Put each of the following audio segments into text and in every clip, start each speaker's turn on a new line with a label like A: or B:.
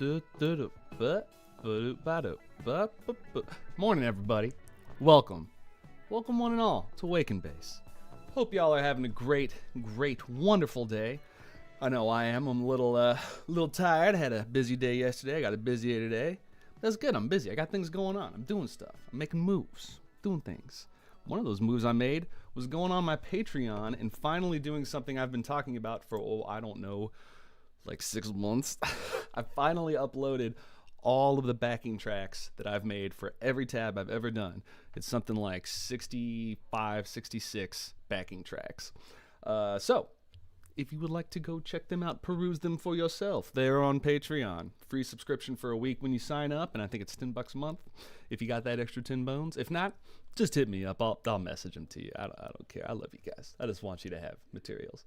A: Morning, everybody. Welcome one and all to Wake and Base. Hope y'all are having a great, wonderful day. I know I am. I'm a little tired. I had a busy day yesterday. I got a busy day today. That's good. I'm busy. I got things going on. I'm doing stuff. I'm making moves, doing things. One of those moves I made was going on my Patreon and finally doing something I've been talking about for, I don't know, like 6 months. I finally uploaded all of the backing tracks that I've made for every tab I've ever done. It's something like 65, 66 backing tracks. So, if you would like to go check them out, peruse them for yourself, they're on Patreon. Free subscription for a week when you sign up, and I think it's $10 a month if you got that extra 10 bones. If not, just hit me up. I'll message them to you. I don't care. I love you guys. I just want you to have materials.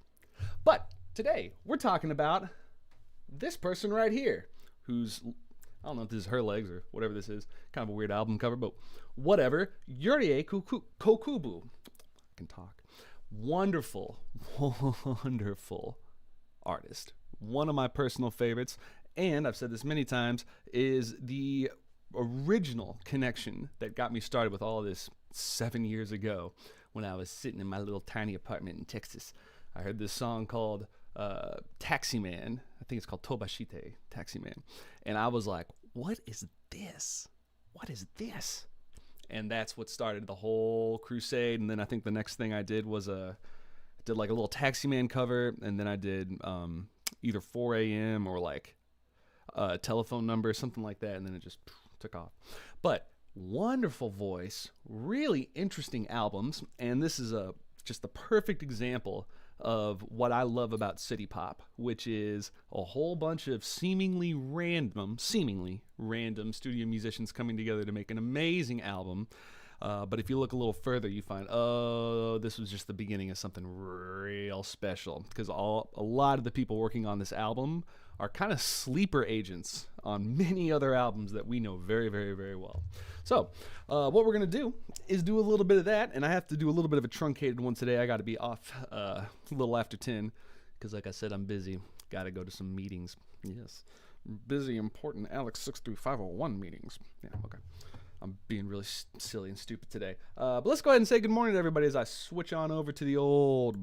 A: But today, we're talking about this person right here, who's, I don't know if this is her legs or whatever this is, kind of a weird album cover, but whatever. Yurie Kokubu. I can talk. Wonderful artist. One of my personal favorites, and I've said this many times, is the original connection that got me started with all of this 7 years ago when I was sitting in my little tiny apartment in Texas. I heard this song called Taxi Man. I think it's called Tobashite, Taxi Man. And I was like, what is this? What is this? And that's what started the whole crusade. And then I think the next thing I did was did like a little Taxi Man cover, and then I did either 4 a.m. or like a telephone number, something like that, and then it just took off. But wonderful voice, really interesting albums, and this is just the perfect example of what I love about city pop, which is a whole bunch of seemingly random studio musicians coming together to make an amazing album. But if you look a little further, you find, this was just the beginning of something real special, because a lot of the people working on this album are kind of sleeper agents on many other albums that we know very, very, very well. So what we're going to do is do a little bit of that, and I have to do a little bit of a truncated one today. I got to be off a little after 10 because, like I said, I'm busy. Got to go to some meetings. Yes, busy, important Alex 63501 meetings. Yeah, okay. I'm being really silly and stupid today. But let's go ahead and say good morning to everybody as I switch on over to the old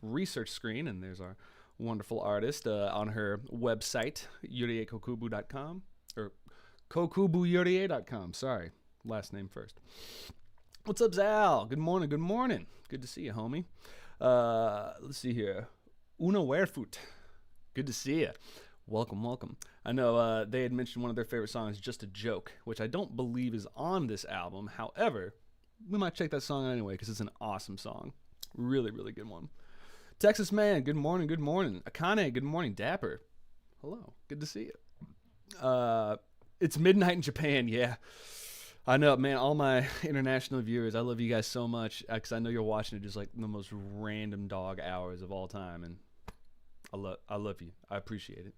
A: research screen, and there's our wonderful artist on her website, yuriekokubu.com, or kokubuyurie.com. Sorry, last name first. What's up, Zal? Good morning, good morning. Good to see you, homie. Let's see here. Una Werfut. Good to see you. Welcome. I know they had mentioned one of their favorite songs, Just a Joke, which I don't believe is on this album. However, we might check that song out anyway because it's an awesome song. Really, really good one. Texas Man, good morning. Akane, good morning. Dapper, hello, good to see you. It's midnight in Japan, yeah. I know, man, all my international viewers, I love you guys so much because I know you're watching it just like the most random dog hours of all time, and I love you. I appreciate it.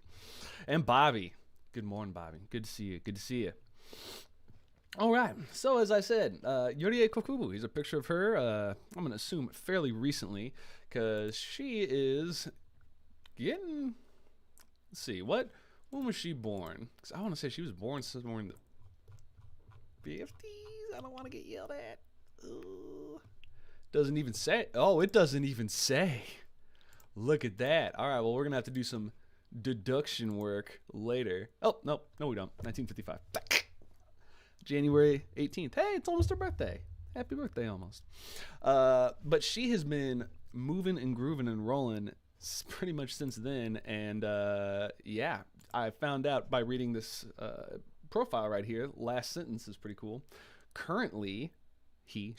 A: And Bobby, good morning, Bobby. Good to see you. All right, so as I said, Yurie Kokubu, here's a picture of her, I'm going to assume fairly recently, because she is getting, let's see, when was she born? Because I want to say she was born somewhere in the 50s. I don't want to get yelled at. Ooh. Doesn't even say. Oh, it doesn't even say. Look at that. All right, well, we're going to have to do some deduction work later. Oh, no, we don't. 1955. January 18th. Hey, it's almost her birthday. Happy birthday, almost. But she has been moving and grooving and rolling pretty much since then. And, yeah, I found out by reading this profile right here. Last sentence is pretty cool. Currently, she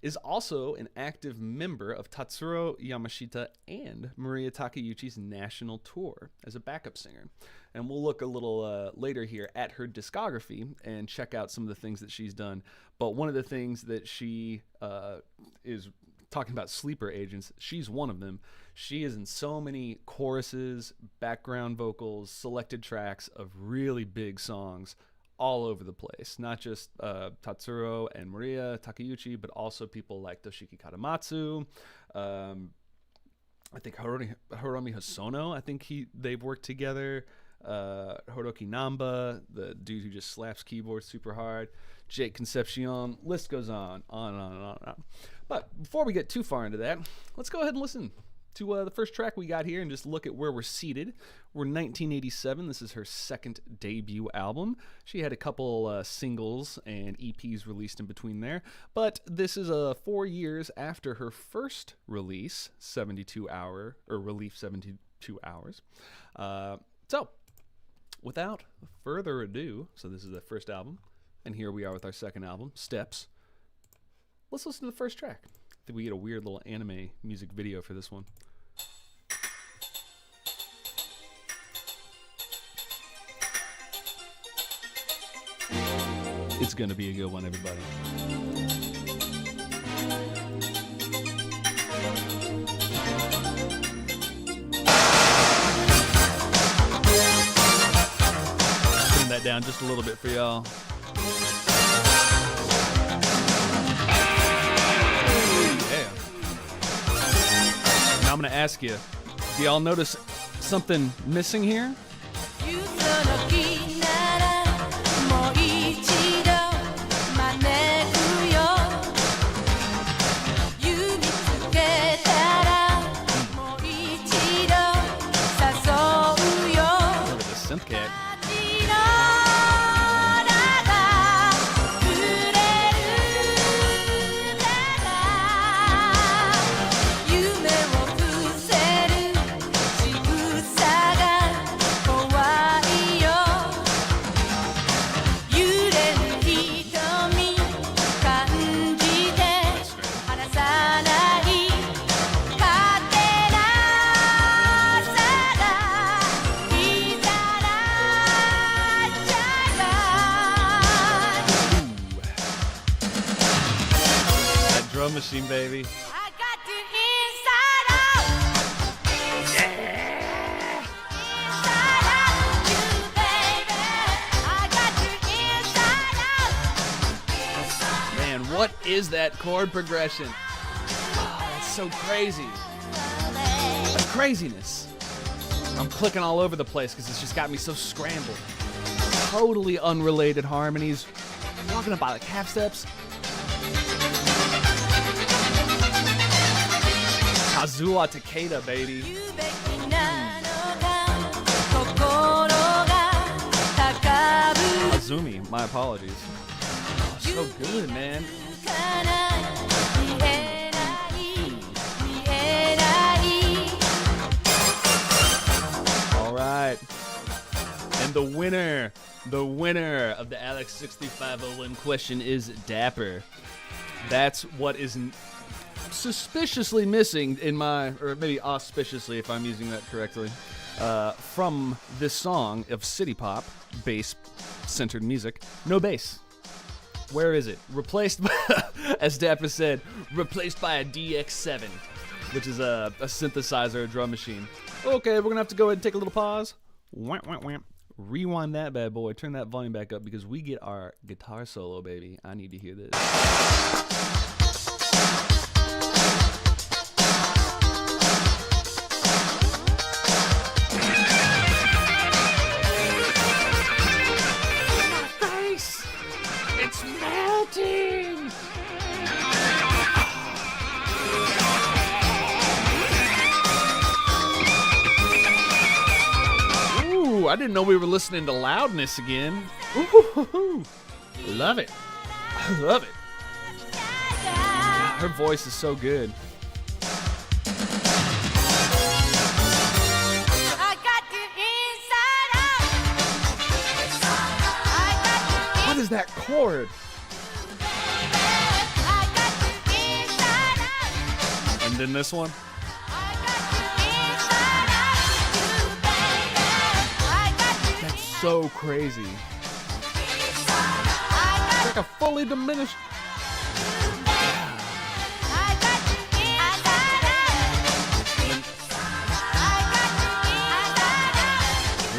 A: is also an active member of Tatsuro Yamashita and Maria Takeuchi's national tour as a backup singer. And we'll look a little later here at her discography and check out some of the things that she's done. But one of the things that she is talking about, sleeper agents, she's one of them. She is in so many choruses, background vocals, selected tracks of really big songs all over the place. Not just Tatsuro and Maria Takeuchi, but also people like Toshiki Katamatsu. I think Hiromi Hosono, they've worked together. Hiroki Namba, the dude who just slaps keyboards super hard, Jake Concepcion, list goes on and on and on and on. But before we get too far into that, let's go ahead and listen to the first track we got here and just look at where we're seated. We're 1987. This is her second debut album. She had a couple singles and EPs released in between there, but this is 4 years after her first release, 72 Relief 72 Hours. So, without further ado, so this is the first album, and here we are with our second album, Steps. Let's listen to the first track. I think we get a weird little anime music video for this one. It's gonna be a good one, everybody. Turn that down just a little bit for y'all. I'm going to ask you, do y'all notice something missing here? Look at the synth cat. Drum machine, baby.
B: I got you inside out.
A: Yeah.
B: Inside out, you baby. I got you inside out.
A: Man, what is that chord progression? Oh, that's so crazy. That's craziness. I'm clicking all over the place because it's just got me so scrambled. Totally unrelated harmonies. Walking up by like half steps. Kazuo Takeda, baby. Azumi, my apologies. Oh, so good, man. All right. And the winner of the Alex 6501 question is Dapper. That's what is suspiciously missing in my, or maybe auspiciously if I'm using that correctly, from this song of city pop, bass-centered music. No bass. Where is it? Replaced by, as Dapper said, replaced by a DX7, which is a synthesizer, a drum machine. Okay, we're gonna have to go ahead and take a little pause. Whamp, whamp, whamp. Rewind that bad boy. Turn that volume back up because we get our guitar solo, baby. I need to hear this. It's melting! Ooh, I didn't know we were listening to loudness again. Ooh, love it. I love it. Her voice is so good. What is that chord? And then this one. That's so crazy. It's like a fully diminished.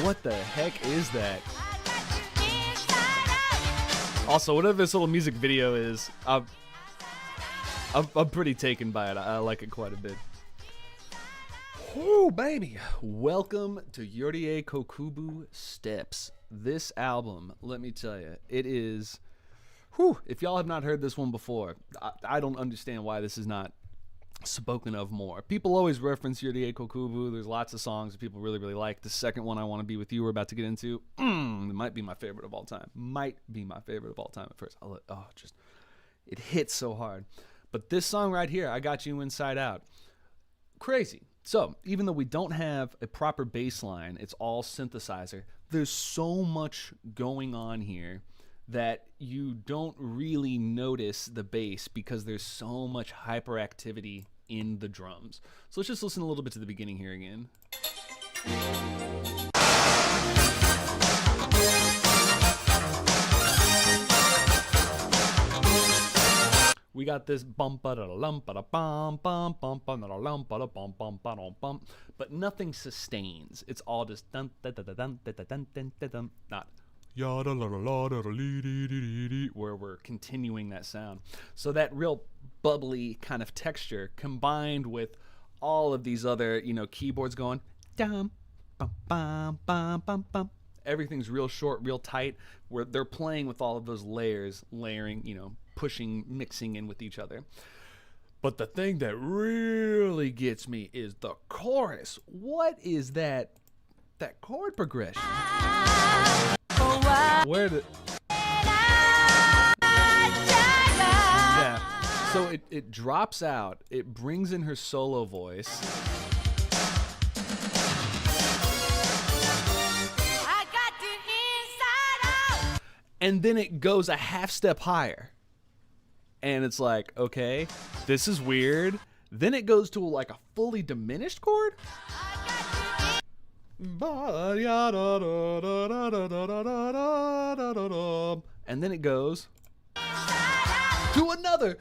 A: What the heck is that? Also, whatever this little music video is, I'm pretty taken by it. I like it quite a bit. Oh, baby. Welcome to Yurie Kokubu Steps. This album, let me tell you, it is... Whew, if y'all have not heard this one before, I don't understand why this is not spoken of more. People always reference Yurie Kokubu. There's lots of songs that people really, really like. The second one, I Want to Be With You, we're about to get into, it might be my favorite of all time. Might be my favorite of all time at first. It hits so hard. But this song right here, I Got You Inside Out, crazy. So, even though we don't have a proper bass line, it's all synthesizer, there's so much going on here that you don't really notice the bass because there's so much hyperactivity in the drums. So let's just listen a little bit to the beginning here again. We got this bum ba da lum ba da bum bum bum bum da lum ba da bum bum ba da bum, but nothing sustains. It's all just dun da da da dun da da dun dun da dun, not yada la la la da lee dee dee dee, where we're continuing that sound. So that real bubbly kind of texture combined with all of these other, keyboards going dum bum bum bum bum bum. Everything's real short, real tight, where they're playing with all of those layers, layering, pushing, mixing in with each other. But the thing that really gets me is the chorus. What is that chord progression? Where did... Yeah. So it drops out. It brings in her solo voice.
B: I got you inside out.
A: And then it goes a half step higher. And it's like, okay, this is weird. Then it goes to like a fully diminished chord. And then it goes to another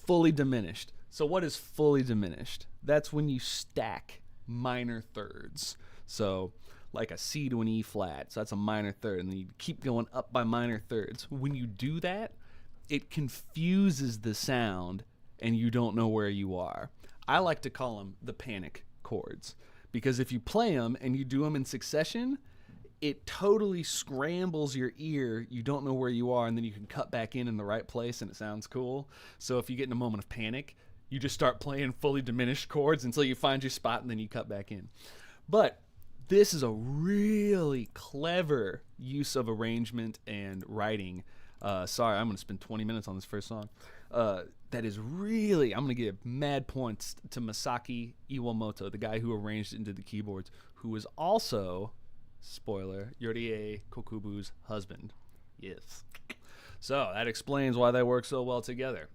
A: fully diminished. So what is fully diminished? That's when you stack minor thirds. So like a C to an E flat, so that's a minor third, and then you keep going up by minor thirds. When you do that, it confuses the sound, and you don't know where you are. I like to call them the panic chords, because if you play them and you do them in succession, it totally scrambles your ear. You don't know where you are, and then you can cut back in the right place, and it sounds cool. So if you get in a moment of panic, you just start playing fully diminished chords until you find your spot, and then you cut back in. But this is a really clever use of arrangement and writing. Sorry, I'm going to spend 20 minutes on this first song. That is really, I'm going to give mad points to Masaki Iwamoto, the guy who arranged it into the keyboards, who is also, spoiler, Yurie Kokubu's husband. Yes. So that explains why they work so well together.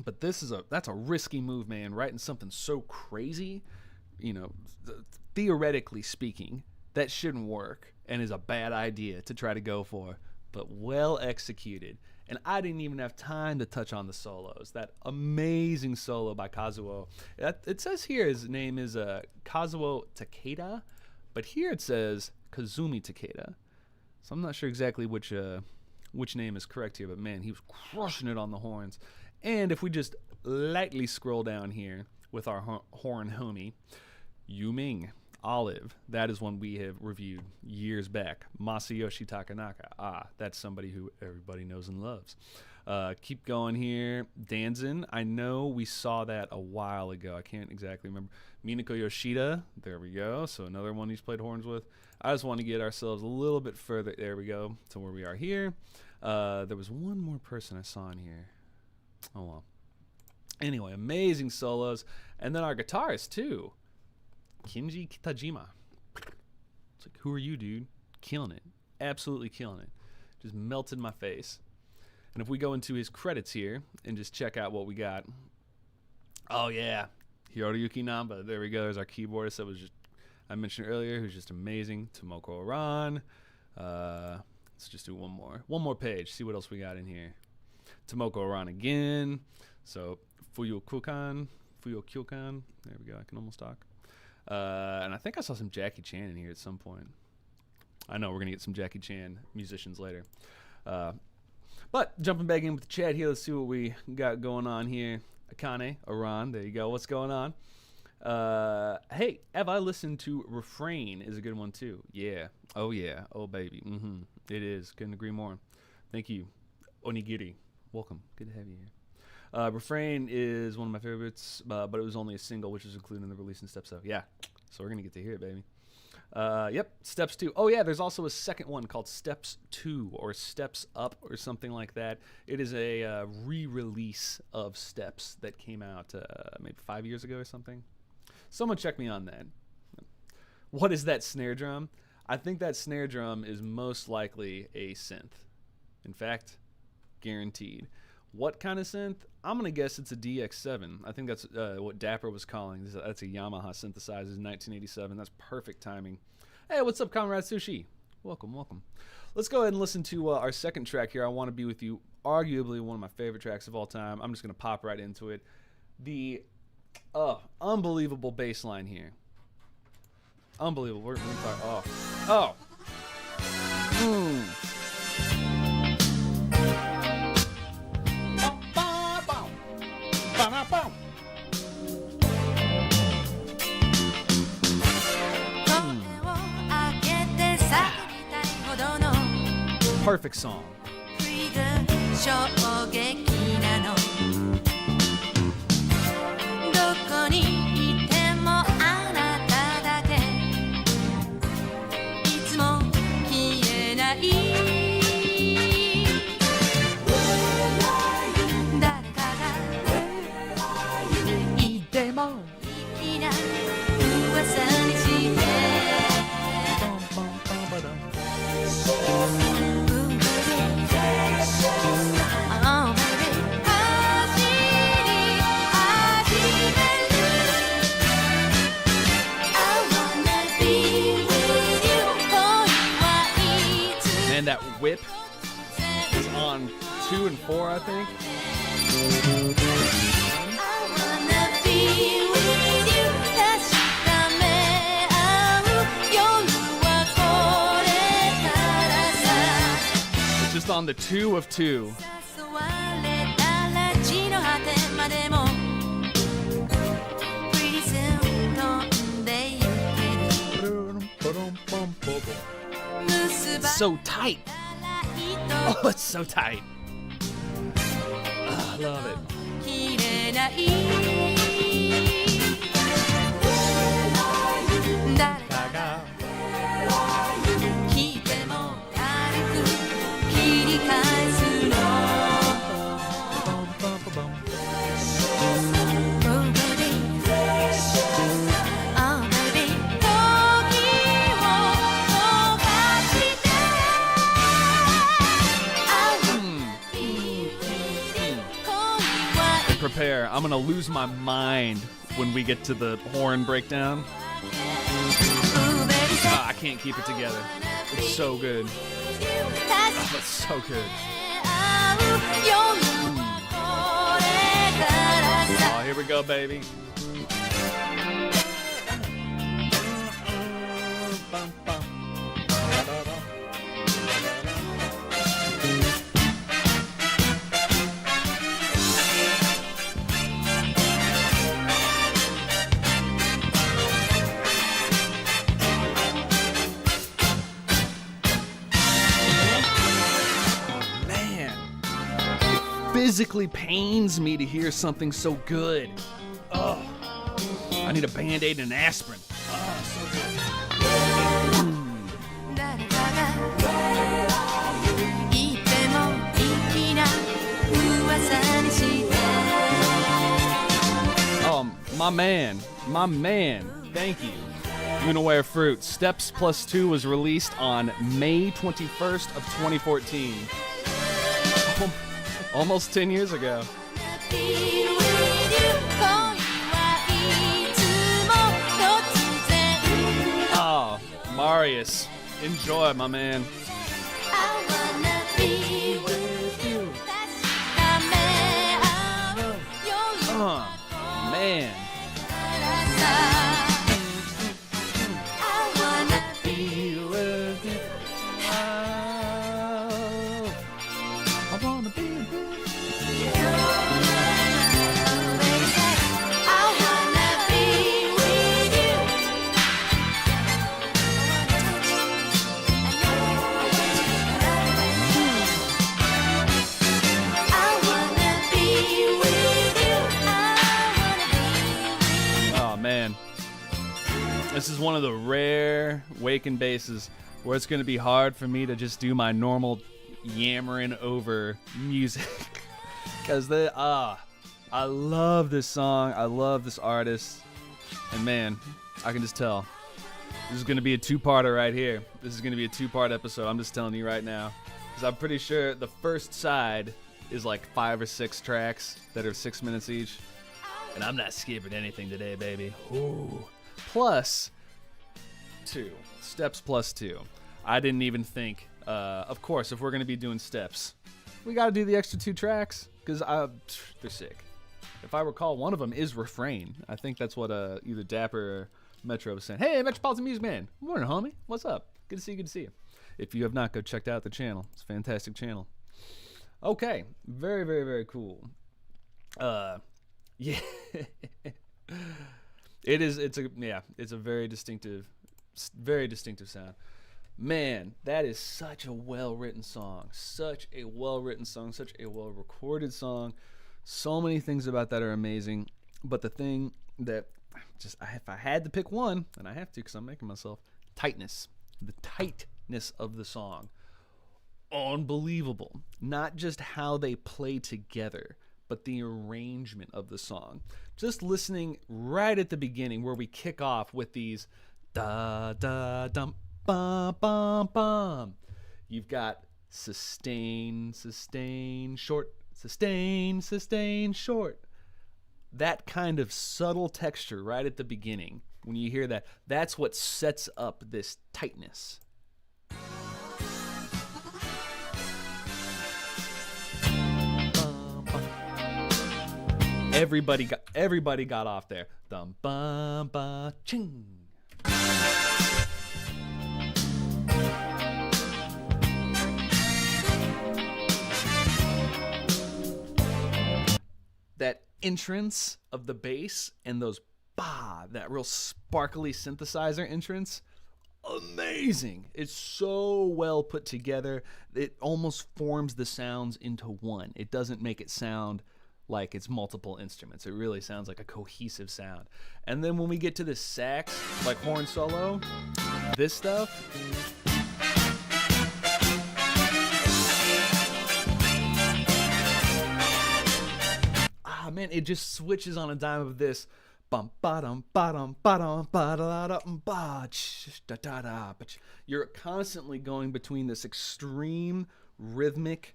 A: But that's a risky move, man. Writing something so crazy, theoretically speaking, that shouldn't work and is a bad idea to try to go for, but well executed. And I didn't even have time to touch on the solos. That amazing solo by Kazuo. It says here his name is Kazuo Takeda, but here it says Kazumi Takeda. So I'm not sure exactly which name is correct here, but man, he was crushing it on the horns. And if we just lightly scroll down here with our horn homie, Yuming Olive, that is one we have reviewed years back. Masayoshi Takanaka, that's somebody who everybody knows and loves. Keep going here. Danzin, I know we saw that a while ago. I can't exactly remember. Minako Yoshida, there we go. So another one he's played horns with. I just want to get ourselves a little bit further. There we go, to where we are here. There was one more person I saw in here. Oh well. Anyway, amazing solos. And then our guitarist too, Kinji Kitajima. It's like, who are you, dude? Killing it. Absolutely killing it. Just melted my face. And if we go into his credits here and just check out what we got. Oh, yeah. Hiroyuki Namba. There we go. There's our keyboardist that was just, I mentioned earlier, who's just amazing. Tomoko Aran. Let's just do one more. One more page. See what else we got in here. Tomoko Aran again. So, Fuyo Kyokan. There we go. I can almost talk. And I think I saw some Jackie Chan in here at some point. I know we're going to get some Jackie Chan musicians later. But jumping back in with the chat here, let's see what we got going on here. Akane, Iran. There you go. What's going on? Hey, have I listened to Refrain is a good one too. Yeah. Oh yeah. Oh baby. It is. Couldn't agree more. Thank you. Onigiri. Welcome. Good to have you here. Refrain is one of my favorites, but it was only a single, which is included in the release in Steps. So yeah. So we're going to get to hear it, baby. Yep, Steps 2. Oh, yeah, there's also a second one called Steps 2 or Steps Up or something like that. It is a re-release of Steps that came out maybe 5 years ago or something. Someone check me on that. What is that snare drum? I think that snare drum is most likely a synth. In fact, guaranteed. What kind of synth? I'm going to guess it's a DX7. I think that's what Dapper was calling. That's a Yamaha synthesizer, 1987. That's perfect timing. Hey, what's up, Comrade Sushi? Welcome, welcome. Let's go ahead and listen to our second track here, I Want to Be With You. Arguably one of my favorite tracks of all time. I'm just going to pop right into it. The unbelievable bass line here. Unbelievable. We're going to talk. Oh. Perfect song. And that whip is on 2 and 4, I think. It's just on the 2 of 2. So tight. Oh, it's so tight. I love it. Prepare. I'm gonna lose my mind when we get to the horn breakdown. I can't keep it together. It's so good. Oh, it's so good. Oh, here we go, baby. Physically pains me to hear something so good. Oh, I need a Band-Aid and an aspirin. Oh, so good. Oh, my man, thank you. Unaware Fruit. Steps Plus 2 was released on May 21st of 2014. Almost 10 years ago. Oh, Marius. Enjoy, my man. Man. one of the rare waking basses where it's going to be hard for me to just do my normal yammering over music. Because I love this song. I love this artist. And man, I can just tell. This is going to be a two-parter right here. This is going to be a two-part episode. I'm just telling you right now. Because I'm pretty sure the first side is like 5 or 6 tracks that are 6 minutes each. And I'm not skipping anything today, baby. Ooh. Plus 2. Steps plus 2. I didn't even think, of course, if we're going to be doing steps, we got to do the extra 2 tracks. Because they're sick. If I recall, one of them is Refrain. I think that's what either Dapper or Metro was saying. Hey, Metropolitan Music Man. Morning, homie. What's up? Good to see you. Good to see you. If you have not, go check out the channel. It's a fantastic channel. Okay. Very, very, very cool. Yeah. It's a very distinctive sound. Man, that is such a well-written song. Such a well-written song. Such a well-recorded song. So many things about that are amazing. But the thing that if I had to pick one, and I have to because I'm making myself, tightness. The tightness of the song. Unbelievable. Not just how they play together, but the arrangement of the song. Just listening right at the beginning where we kick off with these da-da-dum, bum, bum, bum. You've got sustain, sustain, short, sustain, sustain, short. That kind of subtle texture right at the beginning, when you hear that, that's what sets up this tightness. Everybody got off there. Dum bum ba ching. That entrance of the bass and those that real sparkly synthesizer entrance, amazing. It's so well put together. It almost forms the sounds into one. It doesn't make it sound like it's multiple instruments. It really sounds like a cohesive sound. And then when we get to the sax, like horn solo, this stuff, man, it just switches on a dime of this. You're constantly going between this extreme rhythmic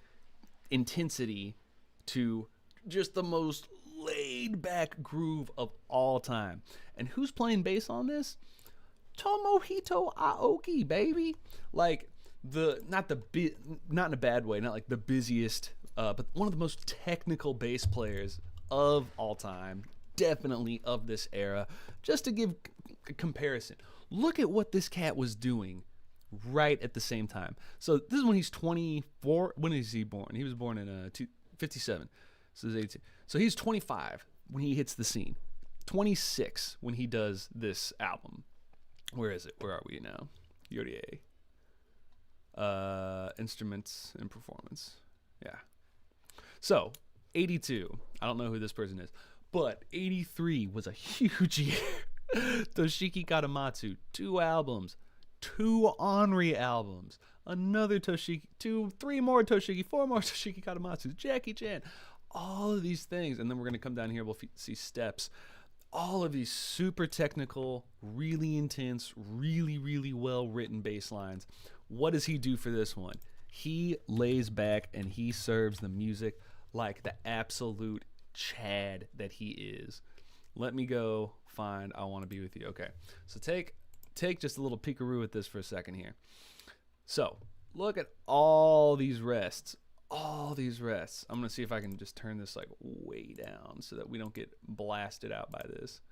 A: intensity to just the most laid back groove of all time. And who's playing bass on this? Tomohito Aoki, baby. Like not in a bad way, not like the busiest, but one of the most technical bass players of all time, definitely of this era. Just to give a comparison, look at what this cat was doing right at the same time. So this is when he's 24. When is he born? He was born in 57. So he's 82. So he's 25 when he hits the scene. 26 when he does this album. Where is it? Where are we now? Yurie. Instruments and performance. Yeah. So 82. I don't know who this person is, but 83 was a huge year. Toshiki Katamatsu, 2 albums, 2 Henri albums, another Toshiki, 3 more Toshiki, 4 more Toshiki Katamatsu, Jackie Chan, all of these things. And then we're going to come down here, we'll see steps. All of these super technical, really intense, really, really well-written bass lines. What does he do for this one? He lays back and he serves the music like the absolute Chad that he is. Let me go find I Want to Be With You. Okay, so take just a little peekaroo at this for a second here. So look at all these rests. I'm going to see if I can just turn this like way down so that we don't get blasted out by this.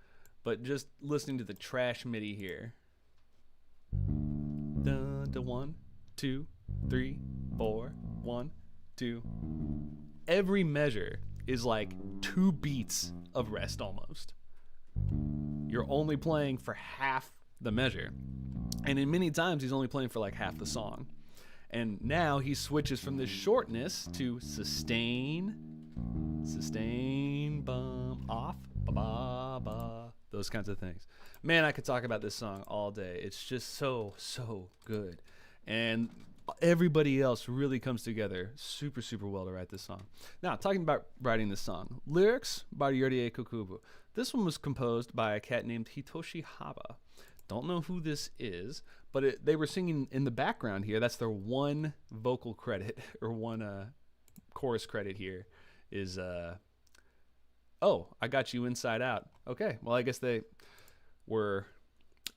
A: But just listening to the trash MIDI here. Dun, dun, 1, 2, 3, 4, 1, 2. Every measure is like 2 beats of rest almost. You're only playing for half the measure. And in many times, he's only playing for like half the song. And now he switches from this shortness to sustain, bum, off, ba, ba, ba, those kinds of things. Man, I could talk about this song all day. It's just so good. And everybody else really comes together super well to write this song. Now, talking about writing this song. Lyrics by Yurie Kokubu. This one was composed by a cat named Hitoshi Haba. Don't know who this is, but they were singing in the background here. That's their one vocal credit, or one chorus credit here is, oh, I Got You Inside Out. Okay, well, I guess they were,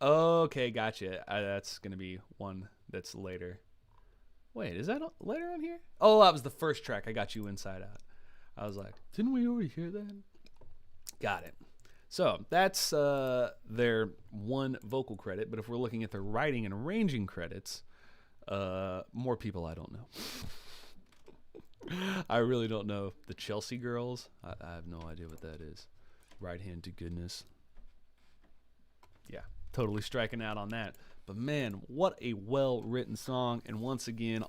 A: okay, gotcha. That's going to be one that's later. Wait, is that later on here? Oh, that was the first track, I Got You Inside Out. I was like, didn't we already hear that? Got it. So that's their one vocal credit, but if we're looking at the writing and arranging credits, more people I don't know. I really don't know. The Chelsea Girls, I have no idea what that is. Right Hand to Goodness. Yeah, totally striking out on that. But man, what a well-written song. And once again,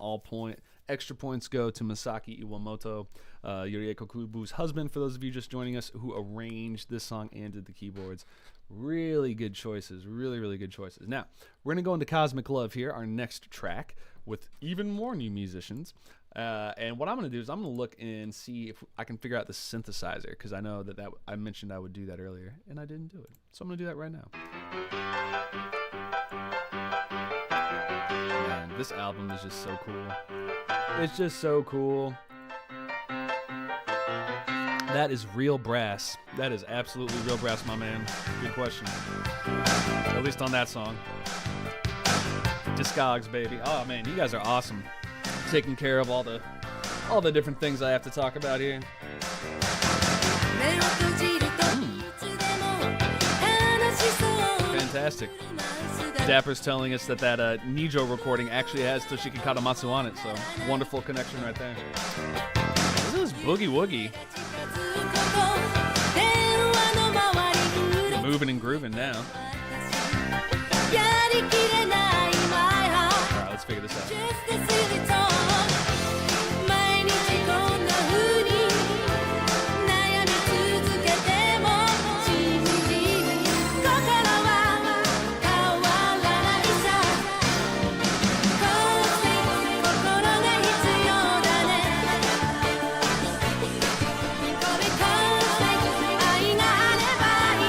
A: extra points go to Masaki Iwamoto, Yurie Kokubu's husband, for those of you just joining us, who arranged this song and did the keyboards. Really good choices. Really good choices. Now, we're going to go into Cosmic Love here, our next track, with even more new musicians. And what I'm going to do is I'm going to look and see if I can figure out the synthesizer, because I know that I mentioned I would do that earlier, and I didn't do it. So I'm going to do that right now. Man, this album is just so cool. It's just so cool. That is real brass. That is absolutely real brass, my man. Good question. At least on that song. Discogs, baby. Oh man, you guys are awesome. Taking care of all the different things I have to talk about here. Fantastic. Dapper's telling us that Nijo recording actually has Toshiki Katamatsu on it, so wonderful connection right there. This is Boogie Woogie. Moving and grooving now. Alright, let's figure this out.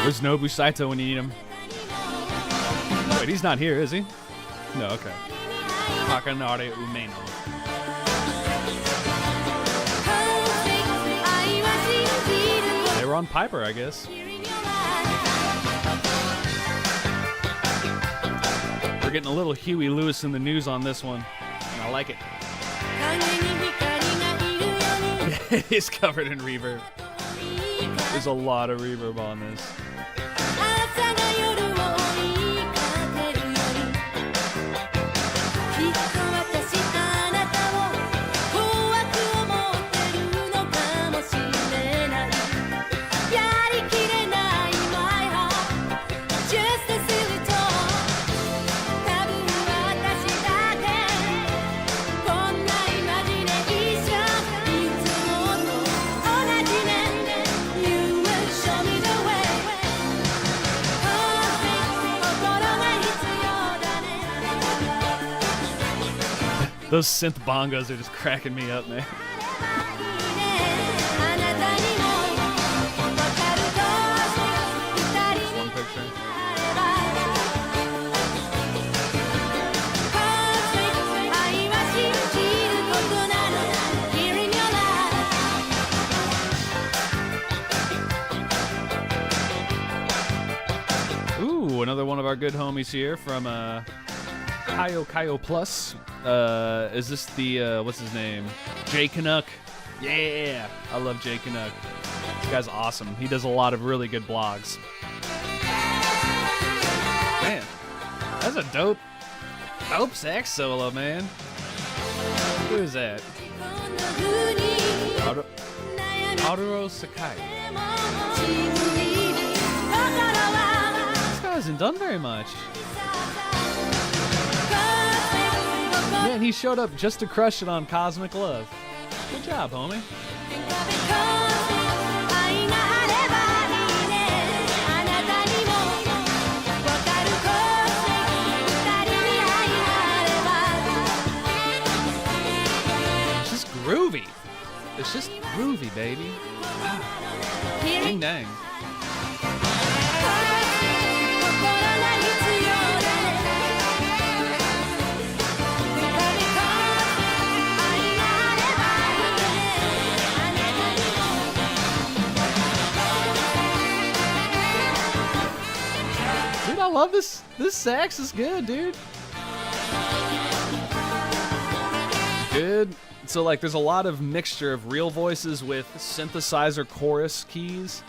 A: Where's Nobu Saito when you need him? Wait, he's not here, is he? No, okay. Takanare Umeno. They were on Piper, I guess. We're getting a little Huey Lewis in the news on this one, and I like it. It is covered in reverb. There's a lot of reverb on this. Those synth bongos are just cracking me up, man. One picture. Ooh, another one of our good homies here from Kaio Plus. Is this the, what's his name? Jay Canuck. Yeah, I love Jay Canuck. This guy's awesome. He does a lot of really good blogs. Man, that's a dope sax solo, man. Who is that? Haruo Sakai. This guy hasn't done very much. Man, he showed up just to crush it on Cosmic Love. Good job, homie. It's just groovy, baby. Ding dang. Dude, I love this. This sax is good, dude. Good. So, like, there's a lot of mixture of real voices with synthesizer chorus keys.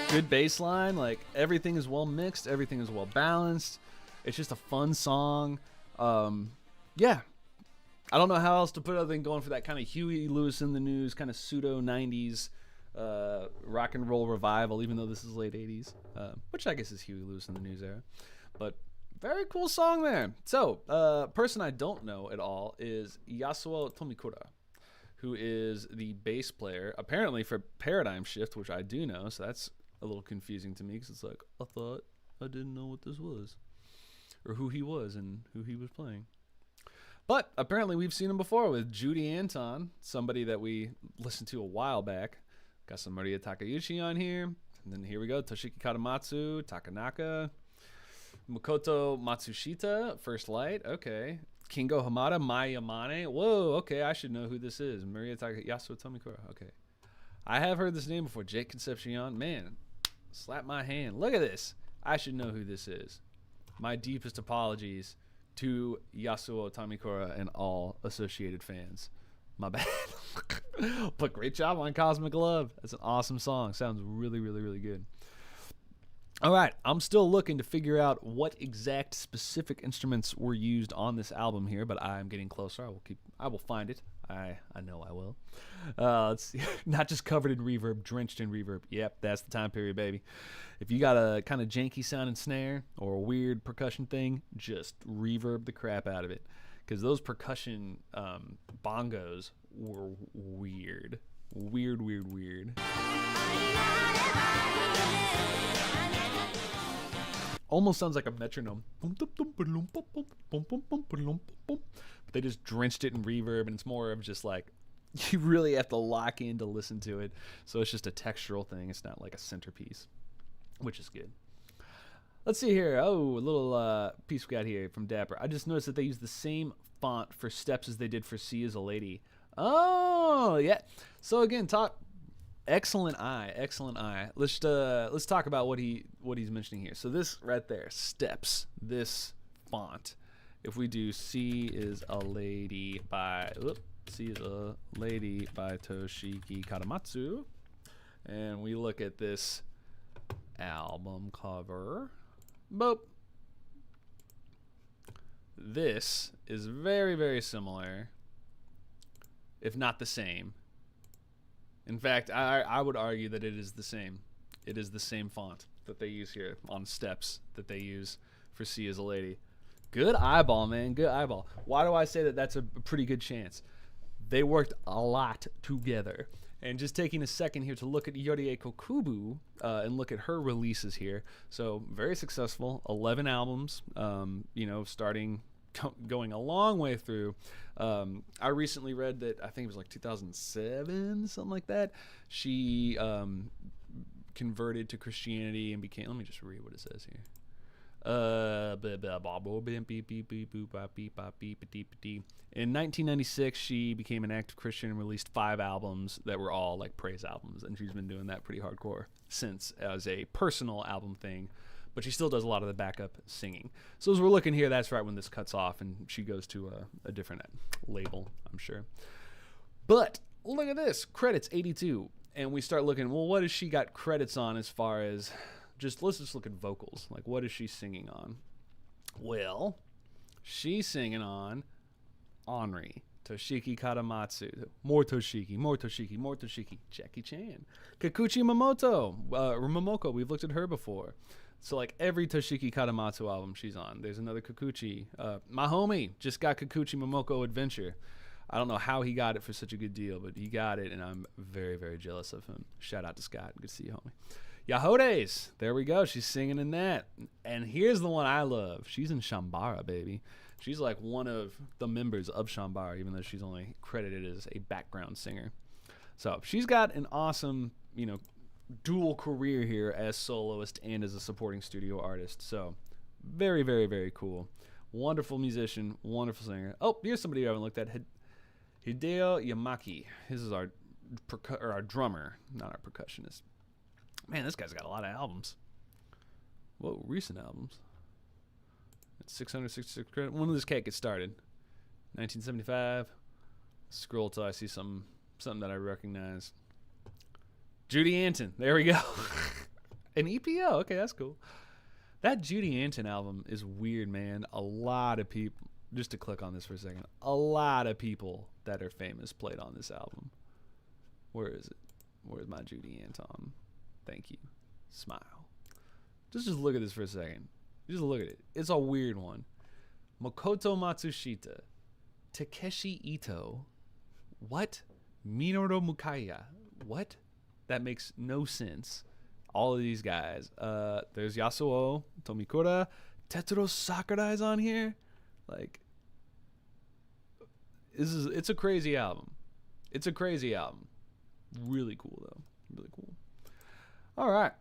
A: Good bass line. Like, everything is well mixed. Everything is well balanced. It's just a fun song. Yeah. I don't know how else to put it other than going for that kind of Huey Lewis in the News, kind of pseudo 90s rock and roll revival, even though this is late 80s, which I guess is Huey Lewis in the News era. But very cool song there. So, person I don't know at all is Yasuo Tomikura, who is the bass player, apparently for Paradigm Shift, which I do know, so that's a little confusing to me, because it's like, I thought I didn't know what this was, or who he was and who he was playing. But apparently we've seen him before with Judy Anton, somebody that we listened to a while back. Got some Maria Takeuchi on here, and then here we go, Toshiki Katamatsu, Takanaka, Makoto Matsushita, First Light, okay. Kingo Hamada, Mai Yamane. Whoa, okay, I should know who this is. Maria Yasuo Tomikura, okay. I have heard this name before. Jake Concepcion, man, slap my hand. Look at this. I should know who this is. My deepest apologies to Yasuo Tomikura and all associated fans. My bad. But great job on Cosmic Love. That's an awesome song. Sounds really, really, really good. All right, I'm still looking to figure out what exact specific instruments were used on this album here, but I'm getting closer. I will find it. I know I will. Let's see. Not just covered in reverb, drenched in reverb. Yep, that's the time period, baby. If you got a kind of janky sounding snare or a weird percussion thing, just reverb the crap out of it, because those percussion bongos were weird. Weird. Almost sounds like a metronome. But they just drenched it in reverb, and it's more of just like, you really have to lock in to listen to it. So it's just a textural thing. It's not like a centerpiece, which is good. Let's see here. Oh, a little piece we got here from Dapper. I just noticed that they use the same font for Steps as they did for See Is a Lady. Oh, yeah. So again, excellent eye. Let's talk about what he's mentioning here. So this right there, Steps, this font. If we do See Is a Lady by Toshiki Katamatsu, and we look at this album cover, boop. This is very, very similar, if not the same. In fact, I would argue that it is the same. It is the same font that they use here on Steps that they use for See Is a Lady. Good eyeball, man. Good eyeball. Why do I say that that's a pretty good chance? They worked a lot together. And just taking a second here to look at Yurie Kokubu and look at her releases here. So very successful, 11 albums, starting going a long way through. I recently read that, I think it was like 2007, something like that. She converted to Christianity and became, let me just read what it says here. In 1996, she became an active Christian and released 5 albums that were all like praise albums, and she's been doing that pretty hardcore since as a personal album thing, but she still does a lot of the backup singing. So as we're looking here, that's right when this cuts off and she goes to a different label, I'm sure. But look at this, credits 82, and we start looking, well, what has she got credits on as far as let's just look at vocals. Like, what is she singing on? Well, she's singing on Henri, Toshiki Katamatsu, more Toshiki, Jackie Chan, Kikuchi Momoko, we've looked at her before. So, like, every Toshiki Katamatsu album she's on. There's another Kikuchi. My homie just got Kikuchi Momoko Adventure. I don't know how he got it for such a good deal, but he got it, and I'm very, very jealous of him. Shout out to Scott. Good to see you, homie. Yahodes. There we go. She's singing in that. And here's the one I love. She's in Shambara, baby. She's like one of the members of Shambara, even though she's only credited as a background singer. So she's got an awesome, dual career here as soloist and as a supporting studio artist. So very, very, very cool. Wonderful musician, wonderful singer. Oh, here's somebody you haven't looked at. Hideo Yamaki. This is our drummer, not our percussionist. Man, this guy's got a lot of albums. Whoa, recent albums. It's 666 credits. When did this cat get started? 1975. Scroll till I see something that I recognize. Judy Anton. There we go. An EPO. Okay, that's cool. That Judy Anton album is weird, man. A lot of people, just to click on this for a second, a lot of people that are famous played on this album. Where is it? Where's my Judy Anton? Thank you. Smile. Just look at this for a second. Just look at it. It's a weird one. Makoto Matsushita. Takeshi Ito. What? Minoru Mukaya. What? That makes no sense. All of these guys. There's Yasuo Tomikura. Tetsuro Sakurai's on here. Like, it's a crazy album. It's a crazy album. Really cool, though. Really cool. All right.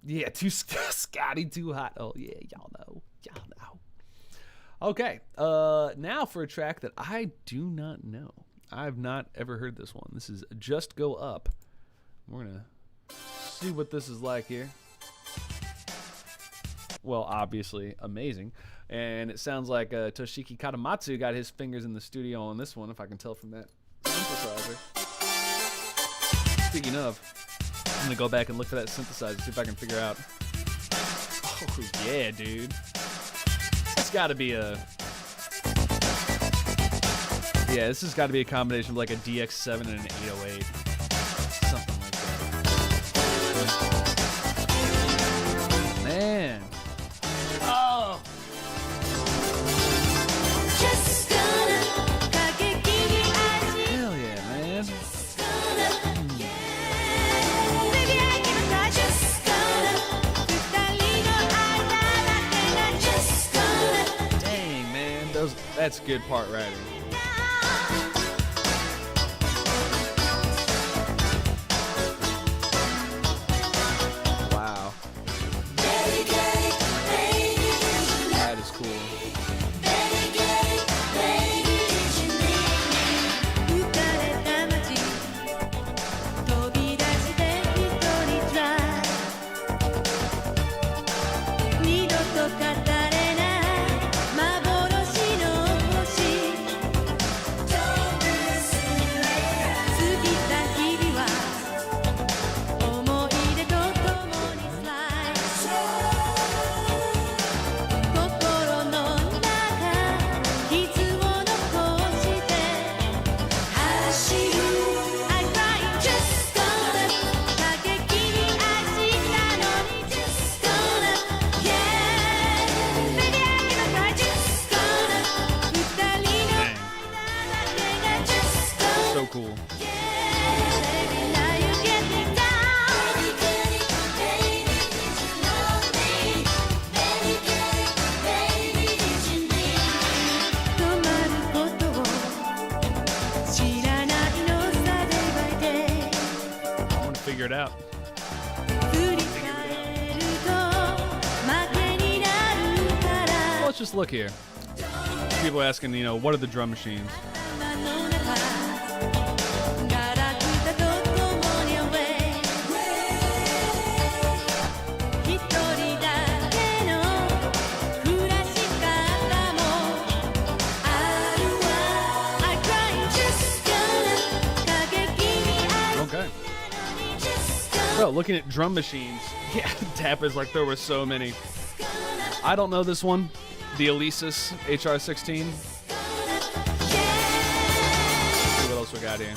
A: Yeah, too Scotty, too hot. Oh, yeah, y'all know. Y'all know. Okay. Now for a track that I do not know. I've not ever heard this one. This is Just Go Up. We're going to see what this is like here. Well, obviously, amazing. And it sounds like Toshiki Katamatsu got his fingers in the studio on this one, if I can tell from that synthesizer. Speaking of, I'm going to go back and look for that synthesizer, see if I can figure out. Oh, yeah, dude. It's got to be a... Yeah, this has got to be a combination of like a DX7 and an 808. Something like that. Man. Oh! Hell yeah, man. Dang, man. That's good part writing. Wow. That is cool. So cool. I want to figure it out. Well, let's just look here. People asking, what are the drum machines? So, looking at drum machines, yeah, Tapper's like there were so many. I don't know this one, the Alesis HR16. See what else we got here.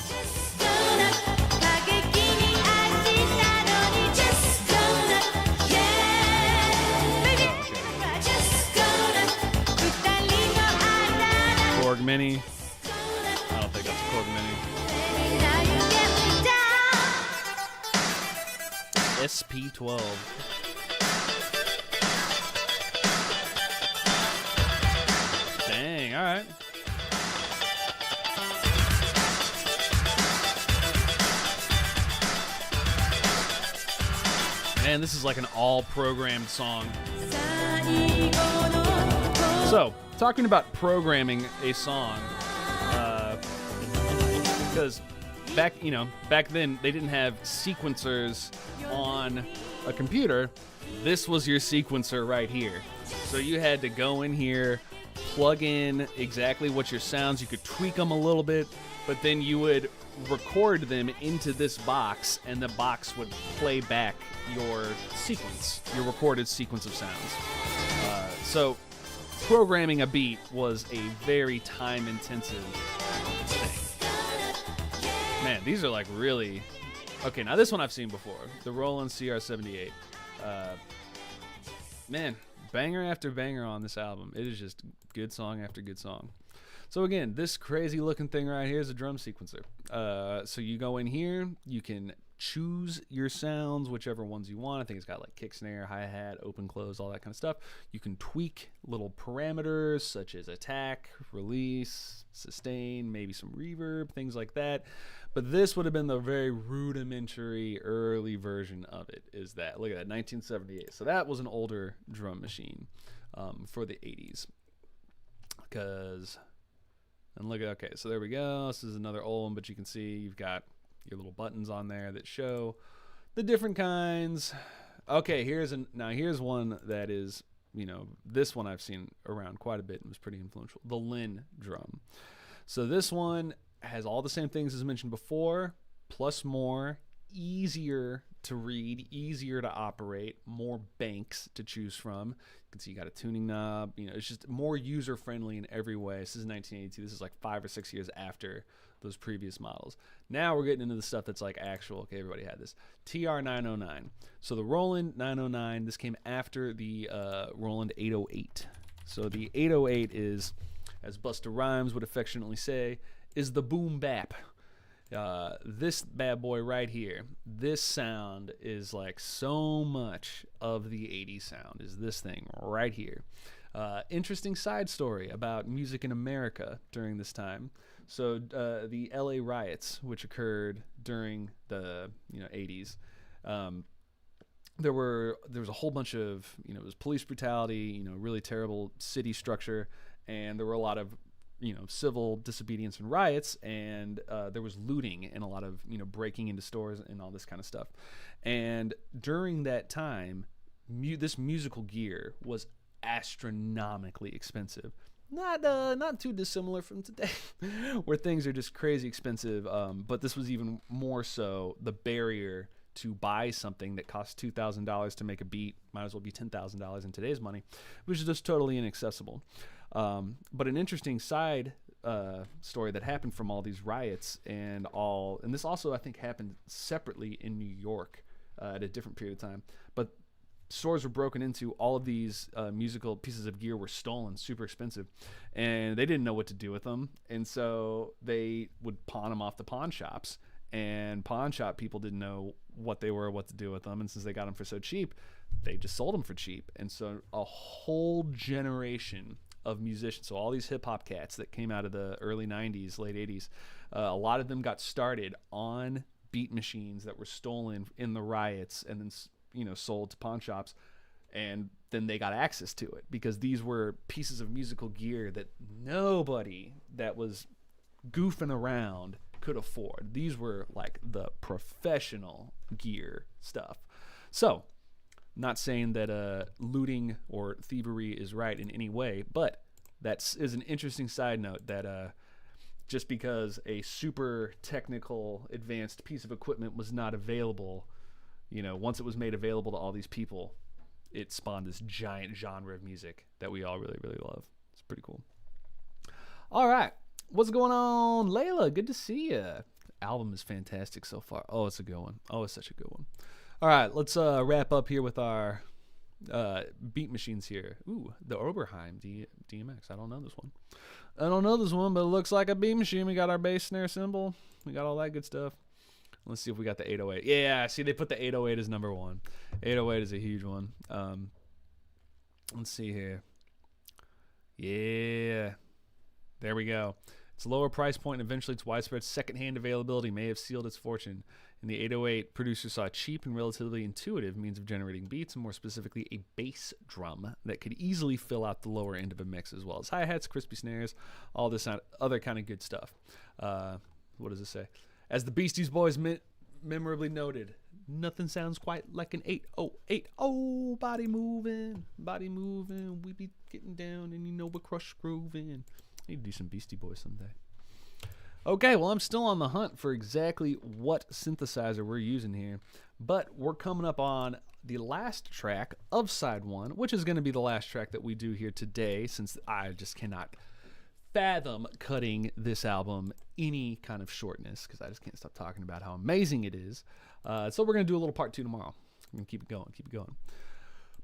A: Korg Mini. I don't think that's a Korg Mini. SP12. Dang, all right. Man, this is like an all-programmed song. So, talking about programming a song, because back then they didn't have sequencers on a computer. This was your sequencer right here. So you had to go in here, plug in exactly what your sounds. You could tweak them a little bit, but then you would record them into this box, and the box would play back your sequence, your recorded sequence of sounds. So programming a beat was a very time-intensive thing. Man, these are like really... Okay, now this one I've seen before. The Roland CR78. Man, banger after banger on this album. It is just good song after good song. So again, this crazy looking thing right here is a drum sequencer. So you go in here, you can choose your sounds, whichever ones you want. I think it's got like kick, snare, hi-hat, open, close, all that kind of stuff. You can tweak little parameters such as attack, release, sustain, maybe some reverb, things like that. But this would have been the very rudimentary early version of it, is that. Look at that, 1978. So that was an older drum machine for the 80s. And look at, okay, so there we go. This is another old one, but you can see you've got your little buttons on there that show the different kinds. Okay, here's one that is, this one I've seen around quite a bit and was pretty influential. The Lin drum. So this one has all the same things as mentioned before, plus more, easier to read, easier to operate, more banks to choose from. You can see you got a tuning knob. It's just more user-friendly in every way. This is 1982. This is like 5 or 6 years after those previous models. Now we're getting into the stuff that's like actual. Okay, everybody had this. TR-909. So the Roland 909, this came after the Roland 808. So the 808 is, as Busta Rhymes would affectionately say, is the boom bap. This bad boy right here, this sound is like so much of the 80s sound, is this thing right here. Interesting side story about music in America during this time. So the LA riots, which occurred during the 80s, there was a whole bunch of, it was police brutality, really terrible city structure, and there were a lot of civil disobedience and riots, and there was looting and a lot of, breaking into stores and all this kind of stuff. And during that time, this musical gear was astronomically expensive. Not too dissimilar from today, where things are just crazy expensive. But this was even more so. The barrier to buy something that costs $2,000 to make a beat might as well be $10,000 in today's money, which is just totally inaccessible. But an interesting side story that happened from all these riots and this also I think happened separately in New York at a different period of time. But stores were broken into, all of these musical pieces of gear were stolen, super expensive, and they didn't know what to do with them, and so they would pawn them off the pawn shops, and pawn shop people didn't know what they were, what to do with them, and since they got them for so cheap, they just sold them for cheap. And so a whole generation of musicians, so all these hip-hop cats that came out of the early 90s, late 80s, a lot of them got started on beat machines that were stolen in the riots and then sold to pawn shops, and then they got access to it because these were pieces of musical gear that nobody that was goofing around could afford. These were like the professional gear stuff. So, not saying that looting or thievery is right in any way, but that is an interesting side note that just because a super technical, advanced piece of equipment was not available, once it was made available to all these people, it spawned this giant genre of music that we all really, really love. It's pretty cool. All right. What's going on, Layla? Good to see you. Album is fantastic so far. Oh, it's a good one. Oh, it's such a good one. All right, let's wrap up here with our beat machines here. Ooh, the Oberheim DMX. I don't know this one. But it looks like a beat machine. We got our bass snare cymbal. We got all that good stuff. Let's see if we got the 808. Yeah, see, they put the 808 as number 1. 808 is a huge one. Let's see here. Yeah. There we go. Its lower price point and eventually its widespread secondhand availability may have sealed its fortune. In the 808, producers saw a cheap and relatively intuitive means of generating beats, and more specifically, a bass drum that could easily fill out the lower end of a mix, as well as hi-hats, crispy snares, all this other kind of good stuff. What does it say? As the Beastie Boys memorably noted, nothing sounds quite like an 808. Oh, body moving, we be getting down, and you know we're crush grooving. Need to do some Beastie Boys someday. Okay, well, I'm still on the hunt for exactly what synthesizer we're using here, but we're coming up on the last track of side 1, which is going to be the last track that we do here today, since I just cannot fathom cutting this album any kind of shortness, because I just can't stop talking about how amazing it is. So we're going to do a little part 2 tomorrow. I'm going to keep it going.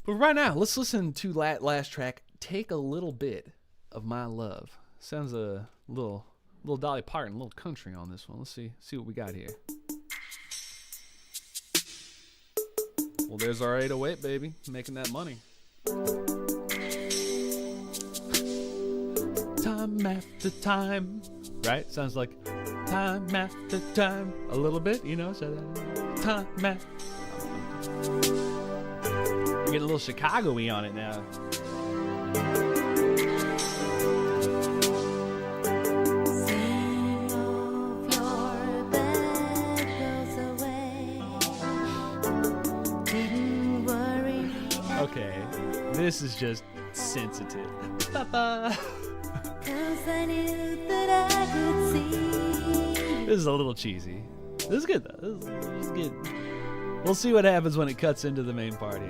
A: But right now, let's listen to that last track, Take a Little Bit of My Love. Sounds a little Dolly Parton, a little country on this one. Let's see what we got here. Well, there's our 808, baby, making that money. Time after time, right? Sounds like time after time. A little bit, you know. So time after. We're getting a little Chicago-y on it now. Okay, this is just sensitive. This is a little cheesy. This is good though. This is good. We'll see what happens when it cuts into the main part here.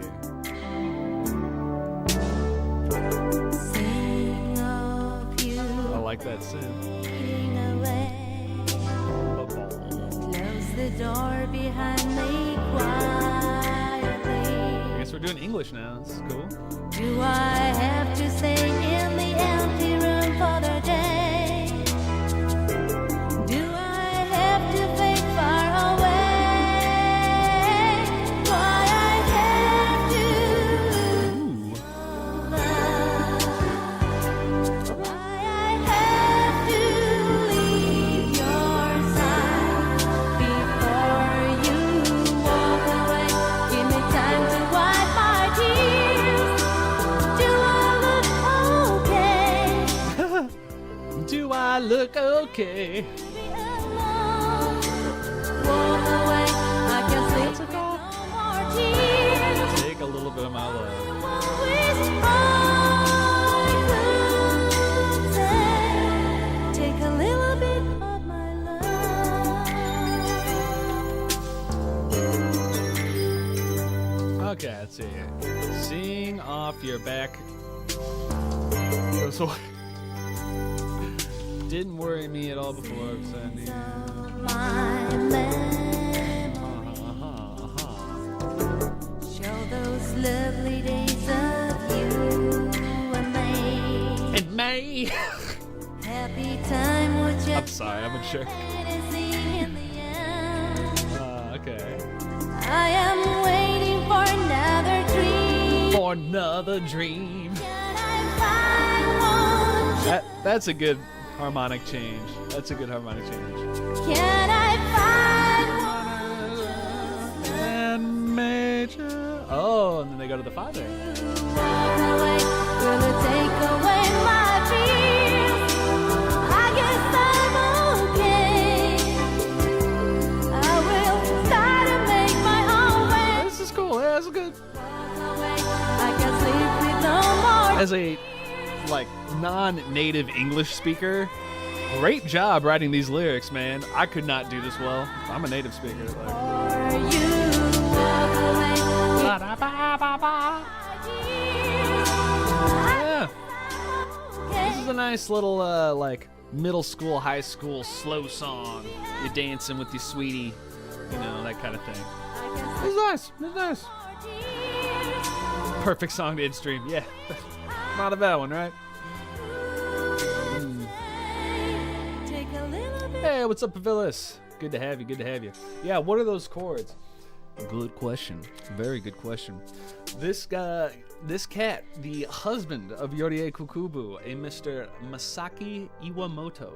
A: I like that synth. Close the door behind me quietly. I guess we're doing English now. This is cool.
B: Do I have to stay in the empty room for the day? Do I have to fade far away? Why I have to lose love? Why I have to leave your side before you walk away? Give me time to wipe my tears. Do I look okay? Be alone. Walk away. I can sleep with no more tears.
A: Take a little bit of my love.
B: Always I could say, take a little bit of my love.
A: Okay, let's see here. Sing off your back. So didn't worry me at all before sending you.
B: Show those lovely days of you and me.
A: And May.
B: Happy time would just
A: I'm sorry, I'm unsure.
B: in the end.
A: Okay.
B: I am waiting for another dream.
A: For another dream.
B: Can I find one?
A: That's a good harmonic change. That's a good harmonic change.
B: Can I find one?
A: And major. Oh, and then they go to the 5 there.
B: Walk away, will it take away my fears? I guess I'm okay. I will start to make my own way.
A: This is cool. Yeah, that's good.
B: Walk away, I can sleep with no more.
A: As a non-native English speaker, great job writing these lyrics, man. I could not do this well. I'm a native speaker.
B: Or you walk away.
A: Yeah. This is a nice little middle school, high school slow song. You're dancing with your sweetie, that kind of thing. It's nice. It's nice. Perfect song to in-stream. Yeah. Not a bad one, right? Hey, what's up, Pavillis? Good to have you. Good to have you. Yeah, what are those chords? Good question. Very good question. This cat, the husband of Yurie Kokubu, a Mr. Masaki Iwamoto,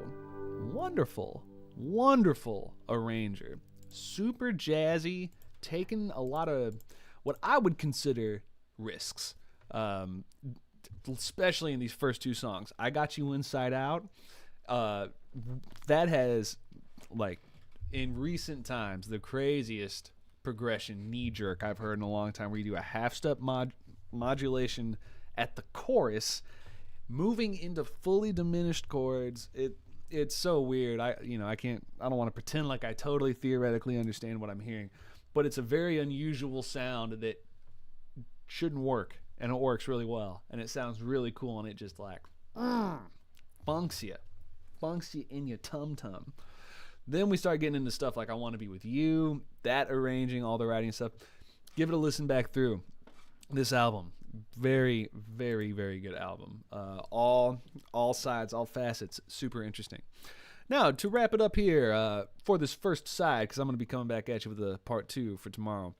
A: wonderful arranger. Super jazzy, taking a lot of what I would consider risks, especially in these first two songs. I Got You Inside Out. That has, like, in recent times, the craziest progression knee jerk I've heard in a long time, where you do a half-step modulation at the chorus, moving into fully diminished chords. It's so weird. I don't want to pretend like I totally theoretically understand what I'm hearing, but it's a very unusual sound that shouldn't work, and it works really well, and it sounds really cool, and it just like funks you in your tum-tum. Then we start getting into stuff like I Want to Be With You, that arranging, all the writing stuff. Give it a listen back through. This album, very, very, very good album. All sides, all facets, super interesting. Now, to wrap it up here for this first side, because I'm going to be coming back at you with a part 2 for tomorrow,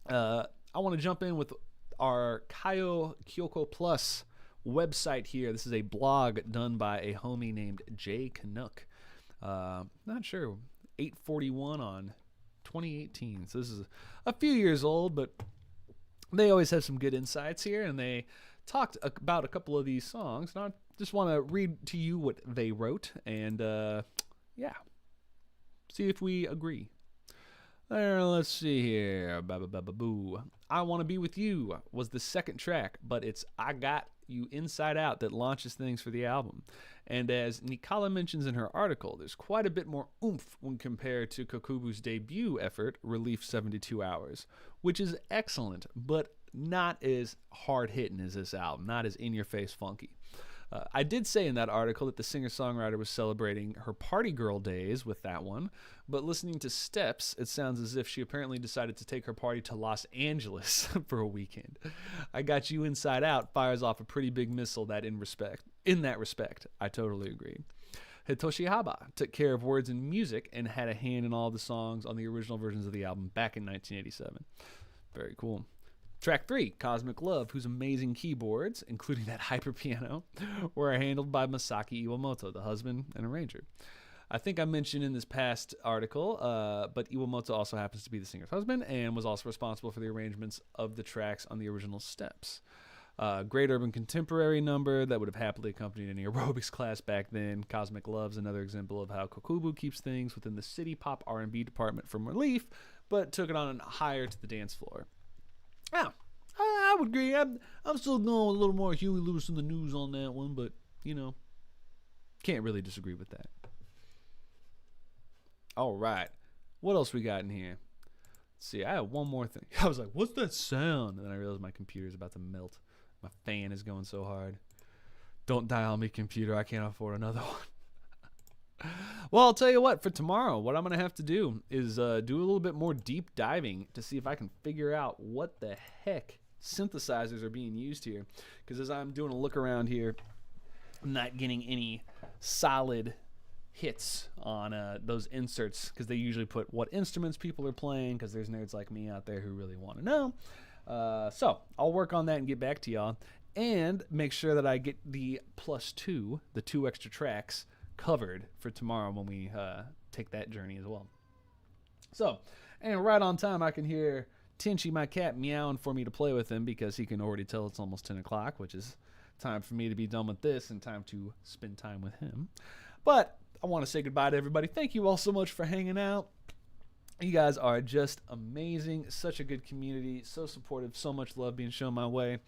A: I want to jump in with our Kaio Kyoko Plus website here. This is a blog done by a homie named Jay Canuck. Not sure, 841 on 2018. So this is a few years old, but they always have some good insights here, and they talked about a couple of these songs. And I just want to read to you what they wrote, and see if we agree. Let's see here. Ba-ba-ba-ba-boo. I Want to Be With You was the second track, but it's I Got You Inside Out that launches things for the album. And as Nikala mentions in her article, there's quite a bit more oomph when compared to Kokubu's debut effort, Relief 72 Hours, which is excellent, but not as hard-hitting as this album, not as in-your-face funky. I did say in that article that the singer-songwriter was celebrating her party girl days with that one, but listening to Steps, it sounds as if she apparently decided to take her party to Los Angeles for a weekend. I Got You Inside Out fires off a pretty big missile in that respect. I totally agree. Hitoshi Haba took care of words and music and had a hand in all the songs on the original versions of the album back in 1987. Very cool. Track 3, Cosmic Love, whose amazing keyboards, including that hyper piano, were handled by Masaki Iwamoto, the husband and arranger. I think I mentioned in this past article, but Iwamoto also happens to be the singer's husband and was also responsible for the arrangements of the tracks on the original Steps. Great urban contemporary number that would have happily accompanied any aerobics class back then. Cosmic Love's another example of how Kokubu keeps things within the city pop R&B department from Relief, but took it on higher to the dance floor. Yeah, I would agree. I'm still going with a little more Huey Lewis in the News on that one, but, can't really disagree with that. All right. What else we got in here? Let's see. I have one more thing. I was like, what's that sound? And then I realized my computer's about to melt. My fan is going so hard. Don't die on me, computer. I can't afford another one. Well, I'll tell you what, for tomorrow, what I'm going to have to do is do a little bit more deep diving to see if I can figure out what the heck synthesizers are being used here. Because as I'm doing a look around here, I'm not getting any solid hits on those inserts, because they usually put what instruments people are playing, because there's nerds like me out there who really want to know. So I'll work on that and get back to y'all, and make sure that I get the +2, the 2 extra tracks, covered for tomorrow when we take that journey as well. So, and right on time, I can hear Tinchy, my cat, meowing for me to play with him, because he can already tell it's almost 10 o'clock, which is time for me to be done with this and time to spend time with him. But I want to say goodbye to everybody. Thank you all so much for hanging out. You guys are just amazing. Such a good community. So supportive. So much love being shown my way.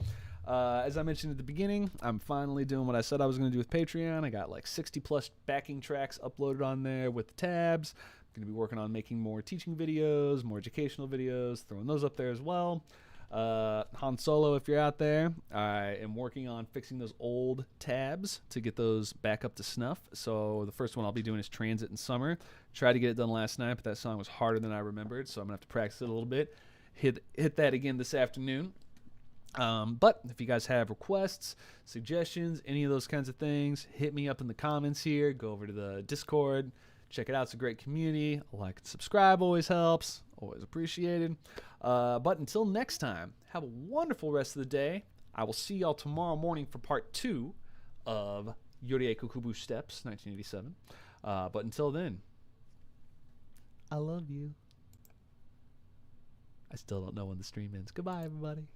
A: As I mentioned at the beginning, I'm finally doing what I said I was going to do with Patreon. I got like 60 plus backing tracks uploaded on there with the tabs. I'm going to be working on making more teaching videos, more educational videos, throwing those up there as well. Han Solo, if you're out there, I am working on fixing those old tabs to get those back up to snuff. So the first one I'll be doing is Transit in Summer. Tried to get it done last night, but that song was harder than I remembered, so I'm going to have to practice it a little bit. Hit that again this afternoon. But if you guys have requests, suggestions, any of those kinds of things, hit me up in the comments here. Go over to the Discord, Check it out. It's a great community. A like and subscribe always helps. Always appreciated. But until next time, have a wonderful rest of the day. I will see y'all tomorrow morning for part 2 of Yurie Kokubu Steps, 1987. But until then, I love you. I still don't know when the stream ends. Goodbye, everybody.